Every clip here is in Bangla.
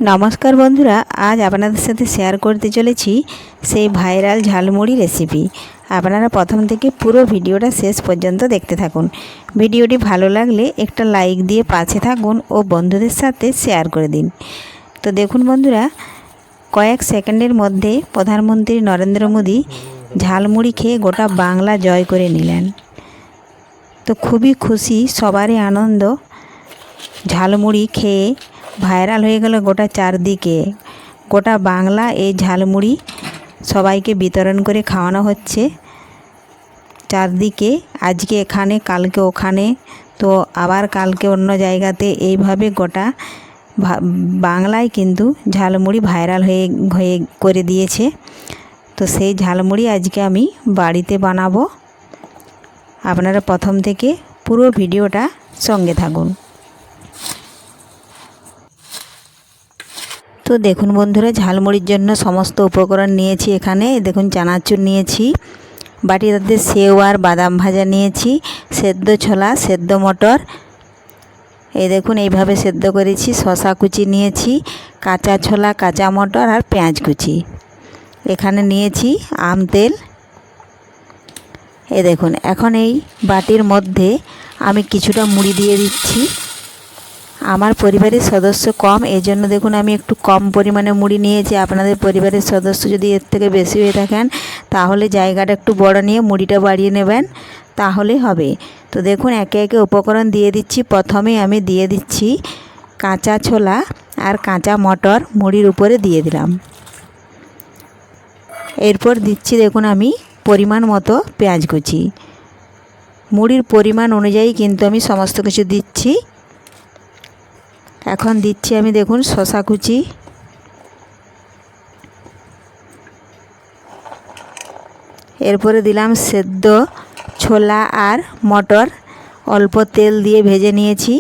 নমস্কার বন্ধুরা, আজ আপনাদের সাথে শেয়ার করতে চলেছি সেই ভাইরাল ঝালমুড়ি রেসিপি। আপনারা প্রথম থেকে পুরো ভিডিওটা শেষ পর্যন্ত দেখতে থাকুন। ভিডিওটি ভালো লাগলে একটা লাইক দিয়ে পাশে থাকুন ও বন্ধুদের সাথে শেয়ার করে দিন। তো দেখুন বন্ধুরা, কয়েক সেকেন্ডের মধ্যে প্রধানমন্ত্রী নরেন্দ্র মোদী ঝালমুড়ি খেয়ে গোটা বাংলা জয় করে নিলেন। তো খুবই খুশি, সবারই আনন্দ। ঝালমুড়ি খেয়ে ভাইরাল হয়ে গেল গোটা চারদিকে। গোটা বাংলা এই ঝালমুড়ি সবাইকে বিতরণ করে খাওয়ানো হচ্ছে চারদিকে। আজকে এখানে, কালকে ওখানে, তো আবার কালকে অন্য জায়গাতে, এইভাবে গোটা বাংলায় কিন্তু ঝালমুড়ি ভাইরাল হয়ে করে দিয়েছে। তো সেই ঝালমুড়ি আজকে আমি বাড়িতে বানাবো। আপনারা প্রথম থেকে পুরো ভিডিওটা সঙ্গে থাকুন। তো দেখুন বন্ধুরা, ঝালমুড়ির জন্য সমস্ত উপকরণ নিয়েছি। এখানে দেখুন, চানাচুর নিয়েছি, বাটিতে সেও আর বাদাম ভাজা নিয়েছি, সেদ্ধ ছোলা, সেদ্ধ মটর, এই দেখুন এইভাবে সেদ্ধ করেছি। শসা কুচি নিয়েছি, কাঁচা ছোলা, কাঁচা মটর আর পেঁয়াজ কুচি। এখানে নিয়েছি আম তেল। এই দেখুন, এখন এই বাটির মধ্যে আমি কিছুটা মুড়ি দিয়ে দিচ্ছি। আমার পরিবারের সদস্য কম, এই জন্য দেখুন আমি একটু কম পরিমাণে মুড়ি নিয়েছি। আপনাদের পরিবারের সদস্য যদি এর থেকে বেশি হয়ে থাকেন, তাহলে জায়গাটা একটু বড় নিয়ে মুড়িটা বাড়িয়ে নেবেন, তাহলে হবে। তো দেখুন একে একে উপকরণ দিয়ে দিচ্ছি। প্রথমে আমি দিয়ে দিচ্ছি কাঁচা ছোলা আর কাঁচা মটর, মুড়ির উপরে দিয়ে দিলাম। এরপর দিচ্ছি দেখুন আমি পরিমাণ মতো পেঁয়াজ কুচি। মুড়ির পরিমাণ অনুযায়ী কিন্তু আমি সমস্ত কিছু দিচ্ছি। এখন দিচ্ছি আমি দেখুন শসা কুচি, এরপরে দিলাম সেদ্ধ ছোলা আর মটর, অল্প তেল দিয়ে ভেজে নিয়েছি।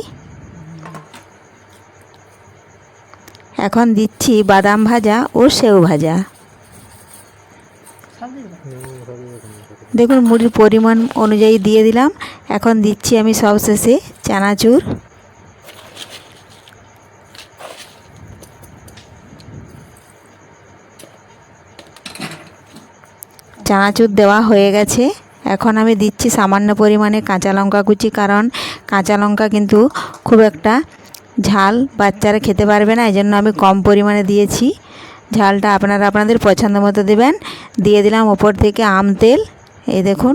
এখন দিচ্ছি বাদাম ভাজা ও সেও ভাজা। দেখুন মুড়ির পরিমাণ অনুযায়ী দিয়ে দিলাম। এখন দিচ্ছি আমি সবশেষে চানাচুর। চানাচুর দেওয়া হয়ে গেছে। এখন আমি দিচ্ছি সামান্য পরিমাণে কাঁচা লঙ্কা কুচি, কারণ কাঁচা লঙ্কা কিন্তু খুব একটা ঝাল বাচ্চারা খেতে পারবে না, এই জন্য আমি কম পরিমাণে দিয়েছি। ঝালটা আপনারা আপনাদের পছন্দ মতো দেবেন। দিয়ে দিলাম ওপর থেকে আম তেল। এই দেখুন,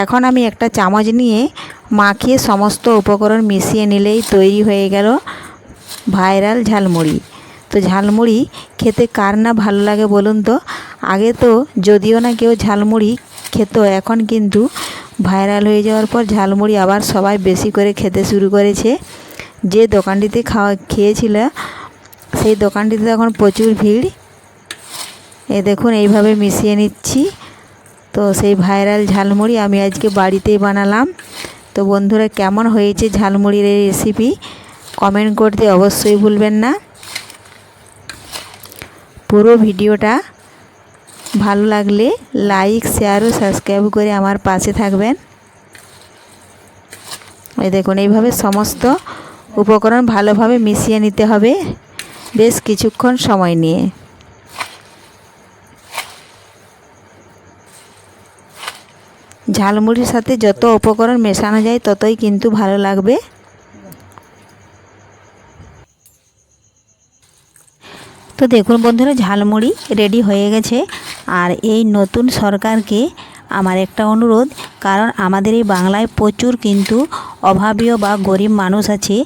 এখন আমি একটা চামচ নিয়ে মাখিয়ে সমস্ত উপকরণ মিশিয়ে নিলেই তৈরি হয়ে গেল ভাইরাল ঝালমুড়ি। তো ঝালমুড়ি খেতে কার না ভালো লাগে বলুন তো। আগে তো যদিও না কেউ ঝালমুড়ি খেত, এখন কিন্তু ভাইরাল হয়ে যাওয়ার পর ঝালমুড়ি আবার সবাই বেশি করে খেতে শুরু করেছে। যে দোকানটিতে খেয়েছিল সেই দোকানটিতে এখন প্রচুর ভিড়। এই দেখুন এইভাবে মিশিয়ে নিচ্ছি। তো সেই ভাইরাল ঝালমুড়ি আমি আজকে বাড়িতেই বানালাম। তো বন্ধুরা, কেমন হয়েছে ঝালমুড়ির এই রেসিপি কমেন্ট করতে অবশ্যই ভুলবেন না। পুরো ভিডিওটা ভালো লাগলে লাইক, শেয়ার ও সাবস্ক্রাইব করে আমার পাশে থাকবেন। এই দেখুন এইভাবে সমস্ত উপকরণ ভালোভাবে মিশিয়ে নিতে হবে বেশ কিছুক্ষণ সময় নিয়ে। ঝালমুড়ির সাথে যত উপকরণ মেশানো যায় ততই কিন্তু ভালো লাগবে। তো দেখুন বন্ধুরা, ঝালমুড়ি রেডি হয়ে গেছে। আর এই নতুন সরকারকে আমার একটা অনুরোধ, কারণ আমাদের এই বাংলায় প্রচুর কিন্তু অভাবীয় বা গরিব মানুষ আছে,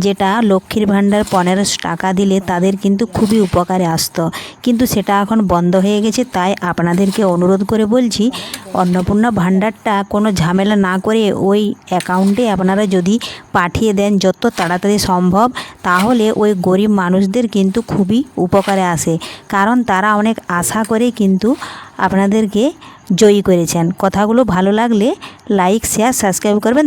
যেটা লক্ষ্মীর ভাণ্ডার 1500 টাকা দিলে তাদের কিন্তু খুবই উপকারে আসতো, কিন্তু সেটা এখন বন্ধ হয়ে গেছে। তাই আপনাদেরকে অনুরোধ করে বলছি, অন্নপূর্ণা ভাণ্ডারটা কোনো ঝামেলা না করে ওই অ্যাকাউন্টে আপনারা যদি পাঠিয়ে দেন যত তাড়াতাড়ি সম্ভব, তাহলে ওই গরিব মানুষদের কিন্তু খুবই উপকারে আসে। কারণ তারা অনেক আশা করে কিন্তু আপনাদেরকে জয়ী করেছেন। কথাগুলো ভালো লাগলে লাইক, শেয়ার, সাবস্ক্রাইব করবেন।